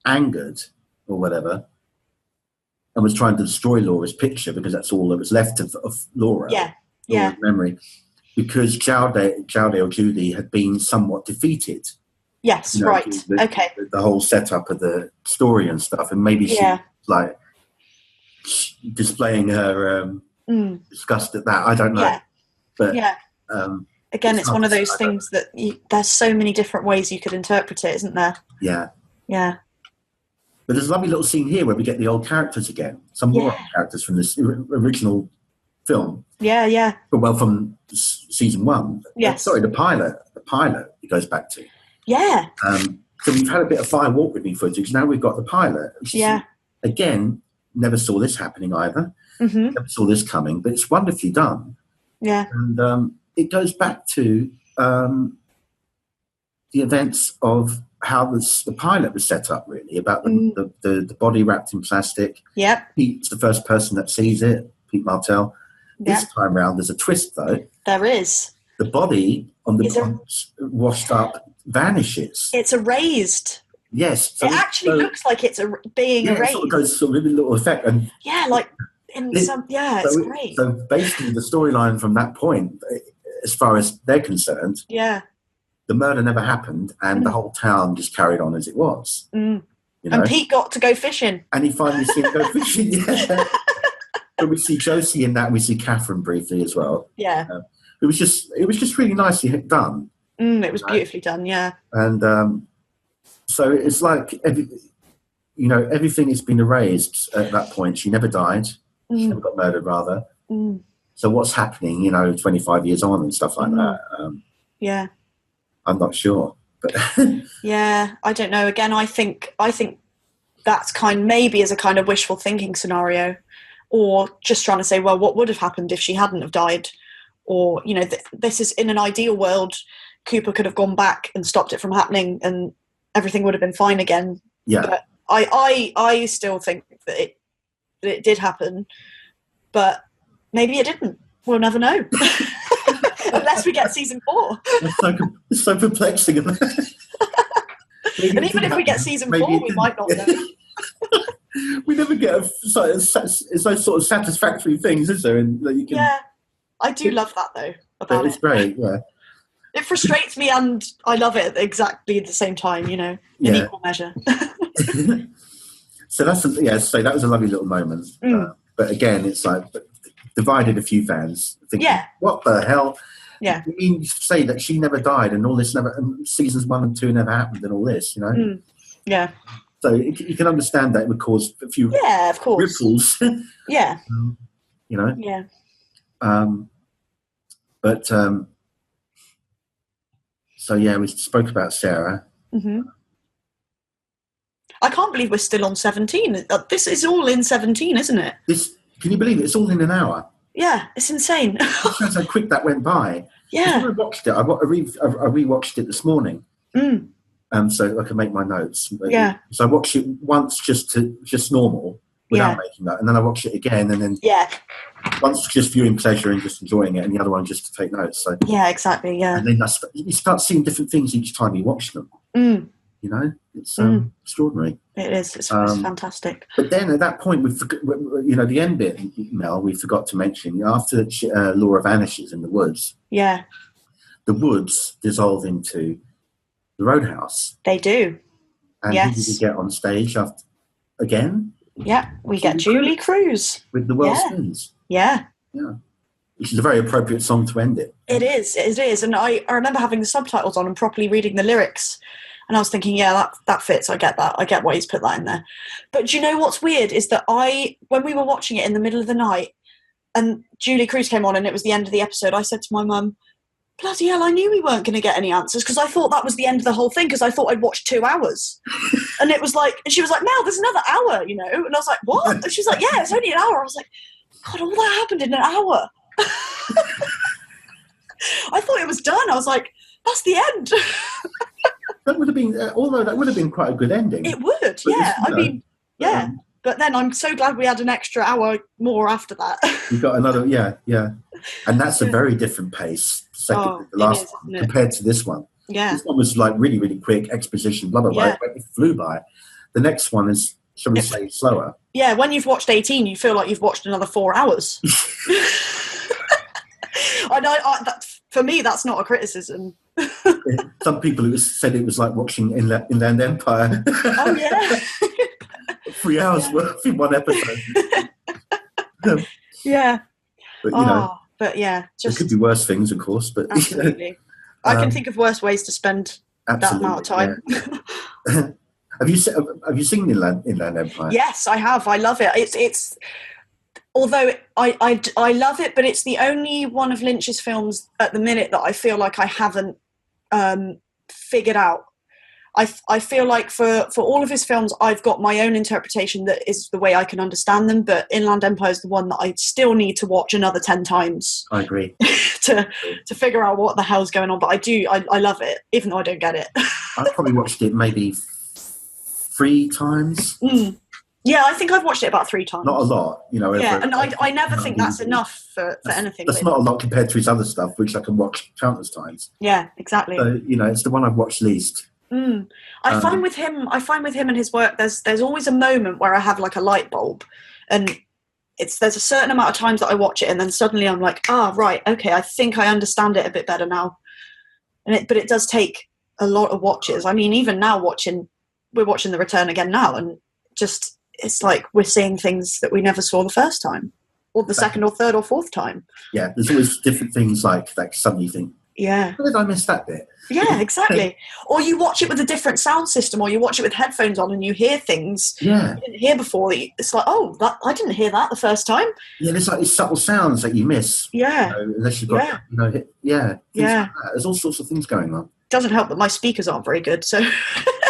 angered or whatever, and was trying to destroy Laura's picture because that's all that was left of Laura. Laura's memory, because Jaude or Judy had been somewhat defeated. Yes, right. Okay. The whole setup of the story and stuff, and maybe she was like displaying her disgust at that. I don't know. But again, it's one of those things that there's so many different ways you could interpret it, isn't there? Yeah. Yeah. But there's a lovely little scene here where we get the old characters again. Some more characters from this original film. Yeah, yeah. Well, from season 1. Yes. Sorry, the pilot it goes back to. Yeah. So we've had a bit of Fire Walk with Me footage. Now we've got the pilot. Again, never saw this happening either. Mm-hmm. Never saw this coming, but it's wonderfully done. Yeah. And it goes back to the events of how the pilot was set up, really, about the body wrapped in plastic. Yep. Pete's the first person that sees it, Pete Martell. This time round, there's a twist, though. There is. The body on the washed up vanishes. It's erased. Yes. So it actually looks like it's being erased. It sort of goes sort of a little effect. And it's great. So basically the storyline from that point, as far as they're concerned, the murder never happened, and the whole town just carried on as it was. And Pete got to go fishing. And he finally seen him go fishing, But we see Josie in that, and we see Catherine briefly as well. Yeah. It was just really nicely done. It was beautifully done, yeah. And so it's like everything has been erased at that point. She never died. She never got murdered, rather. So what's happening, 25 years on and stuff like that? I'm not sure. But yeah, I don't know. Again, I think that's maybe as a kind of wishful thinking scenario, or just trying to say, well, what would have happened if she hadn't have died? Or, this is in an ideal world, Cooper could have gone back and stopped it from happening and everything would have been fine again. Yeah. But I still think that it did happen, but maybe it didn't. We'll never know. Unless we get season 4. It's so perplexing. And even if we get season 4, we might not know. We never get it's those sort of satisfactory things, is there? And that you can, I do love that though. About it's great, yeah. It frustrates me and I love it at exactly the same time, in equal measure. So so that was a lovely little moment. But again, it's like divided a few fans thinking, what the hell? Yeah. You mean say that she never died and all this and seasons 1 and 2 never happened and all this, Yeah. So you can understand that it would cause a few of course. ripples. Yeah. Yeah. So we spoke about Sarah. Mm-hmm. I can't believe we're still on 17. This is all in 17, isn't it? Can you believe it? It's all in an hour. Yeah, it's insane. That's how quick that went by. Yeah. I watched it. I rewatched it this morning. So I can make my notes. Yeah. So I watched it once just normal without making that, and then I watched it again, and then once just viewing pleasure and just enjoying it, and the other one just to take notes. So exactly. Yeah. And then you start seeing different things each time you watch them. It's extraordinary. It is. It's fantastic. But then at that point, the end bit, Mel, we forgot to mention, after Laura vanishes in the woods. Yeah. The woods dissolve into the Roadhouse. They do. And who did you get on stage after? again. Yeah, we get Julie Cruz with The World Spins. Yeah. Which is a very appropriate song to end it. It is. And I remember having the subtitles on and properly reading the lyrics. And I was thinking, that fits. I get that. I get why he's put that in there. But do you know what's weird is that when we were watching it in the middle of the night and Julie Cruz came on and it was the end of the episode, I said to my mum, bloody hell, I knew we weren't going to get any answers because I thought that was the end of the whole thing because I thought I'd watched 2 hours. And it was like, and she was like, Mel, there's another hour, And I was like, what? And she was like, yeah, it's only an hour. I was like, God, all that happened in an hour. I thought it was done. I was like, that's the end. That would have been, although that would have been quite a good ending. It would, yeah. But then I'm so glad we had an extra hour more after that. You got another, and that's a very different pace. The last one, compared to this one. Yeah, this one was like really, really quick exposition, blah blah blah. It flew by. The next one is, shall we say, slower. Yeah, when you've watched 18, you feel like you've watched another 4 hours. I know. For me, that's not a criticism. Some people who said it was like watching Inland Empire. Oh yeah. 3 hours worth in one episode. Yeah. But just, there could be worse things, of course. But absolutely, I can think of worse ways to spend that amount of time. Yeah. Have you seen Inland Empire? Yes, I have. I love it. It's although I love it, but it's the only one of Lynch's films at the minute that I feel like I haven't figured out. I feel like for all of his films, I've got my own interpretation that is the way I can understand them, but Inland Empire is the one that I still need to watch another 10 times. I agree. to figure out what the hell's going on, but I love it, even though I don't get it. I've probably watched it maybe 3 times. Yeah, I think I've watched it about 3 times. Not a lot, and I never think that's enough for anything. That's not a lot compared to his other stuff, which I can watch countless times. Yeah, exactly. So, it's the one I've watched least. I find with him and his work, there's always a moment where I have like a light bulb, and there's a certain amount of times that I watch it, and then suddenly I'm like, right, okay, I think I understand it a bit better now. But it does take a lot of watches. I mean, even now we're watching The Return again now, and just it's like we're seeing things that we never saw the first time, or the second or third or fourth time. Yeah, there's always different things like that. Suddenly you think, yeah, how did I miss that bit? Yeah, exactly. Or you watch it with a different sound system, or you watch it with headphones on, and you hear things you didn't hear before. It's like, I didn't hear that the first time. Yeah, there's like these subtle sounds that you miss. Yeah, unless you've got things like that. There's all sorts of things going on. Doesn't help that my speakers aren't very good, so.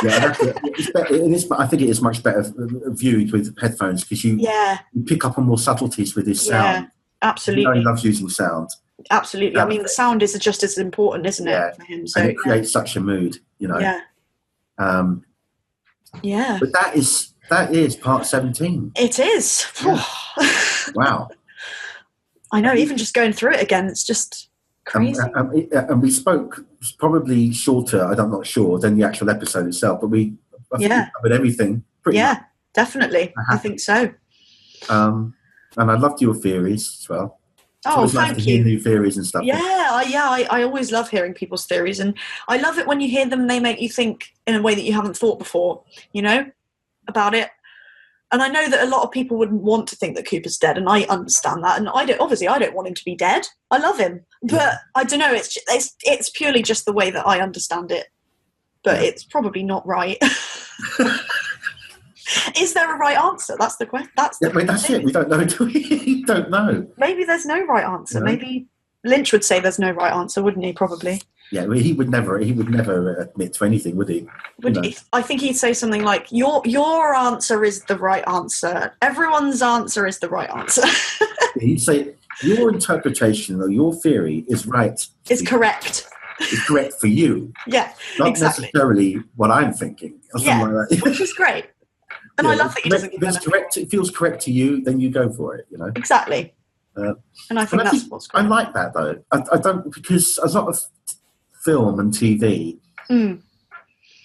It's better, I think it is much better viewed with headphones because you pick up on more subtleties with this sound. Absolutely. He loves using sound. Absolutely. I mean, the sound is just as important, isn't it, for him? So, and it creates such a mood, Yeah. But that is part 17. It is. Yeah. Wow. I know. Even just going through it again, it's just crazy. And we spoke probably shorter. I'm not sure than the actual episode itself, but I think we covered everything. Pretty much. Definitely. I think so. And I loved your theories as well. It's nice thank to you. hear new theories and stuff. I always love hearing people's theories, and I love it when you hear them. They make you think in a way that you haven't thought before, about it. And I know that a lot of people wouldn't want to think that Cooper's dead, and I understand that. And I don't want him to be dead. I love him, but I don't know. It's purely just the way that I understand it, but it's probably not right. Is there a right answer? That's the question. That's it. We don't know. We don't know. Maybe there's no right answer. Maybe Lynch would say there's no right answer, wouldn't he? Probably. Yeah, well, he would never admit to anything, would he? I think he'd say something like, "Your answer is the right answer. Everyone's answer is the right answer." He'd say, "Your interpretation or your theory is right. It's correct. It's correct for you. Yeah, not necessarily what I'm thinking." Or something like that. Which is great. And I love that he doesn't. If it's correct, it feels correct to you, then you go for it. Exactly. And I think that's what's great. I like that though. I don't, because a lot of film and TV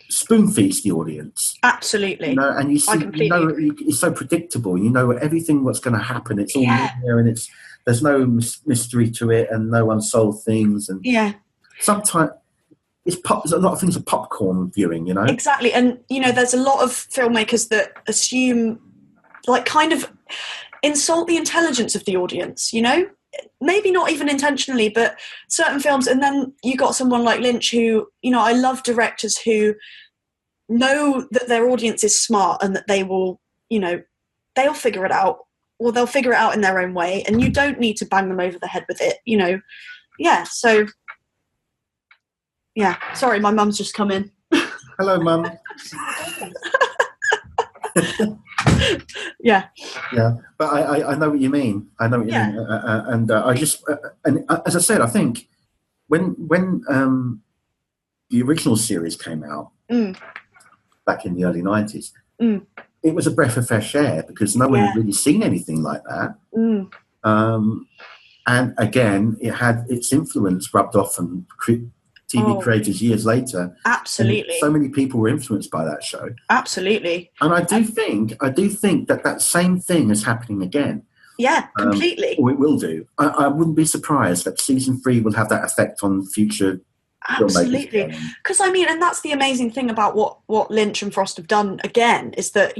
spoon feeds the audience. Absolutely. And you see, it's so predictable. You know everything what's going to happen. It's all there, and there's no mystery to it, and no unsolved things. And sometimes There's a lot of things are popcorn viewing, you know. Exactly, and there's a lot of filmmakers that assume, like, kind of insult the intelligence of the audience. Maybe not even intentionally, but certain films. And then you got someone like Lynch, who I love directors who know that their audience is smart and that they will, they'll figure it out, or they'll figure it out in their own way, and you don't need to bang them over the head with it. Yeah. So. Yeah, sorry, my mum's just come in. Hello, Mum. Yeah. Yeah, but I know what you mean. I know what you mean, and I just and as I said, I think when the original series came out back in the early 90s, it was a breath of fresh air because no one had really seen anything like that. And again, it had its influence rubbed off on TV creators years later. Absolutely. And so many people were influenced by that show. Absolutely. And I do think that same thing is happening again. Yeah, completely. Or it will do. I wouldn't be surprised that season 3 will have that effect on future. Absolutely. Because and that's the amazing thing about what Lynch and Frost have done again, is that,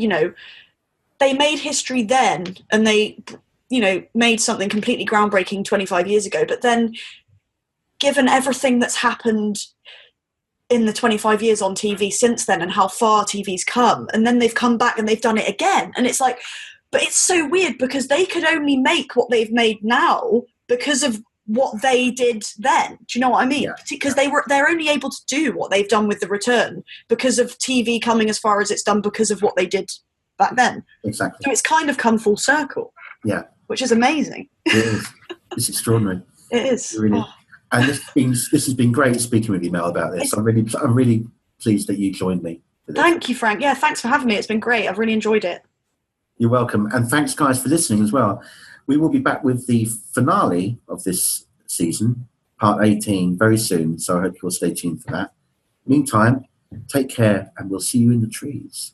they made history then, and they, made something completely groundbreaking 25 years ago. But then, given everything that's happened in the 25 years on TV since then, and how far TV's come, and then they've come back and they've done it again. And it's like, but it's so weird because they could only make what they've made now because of what they did then. Do you know what I mean? Yeah. Because they're only able to do what they've done with The Return because of TV coming as far as it's done because of what they did back then. Exactly. So it's kind of come full circle. Yeah. Which is amazing. It is. It's extraordinary. It is. Really. And this has been great speaking with you, Mel, about this. I'm really pleased that you joined me. Thank you, Frank. Yeah, thanks for having me. It's been great. I've really enjoyed it. You're welcome. And thanks, guys, for listening as well. We will be back with the finale of this season, part 18, very soon. So I hope you'll stay tuned for that. Meantime, take care, and we'll see you in the trees.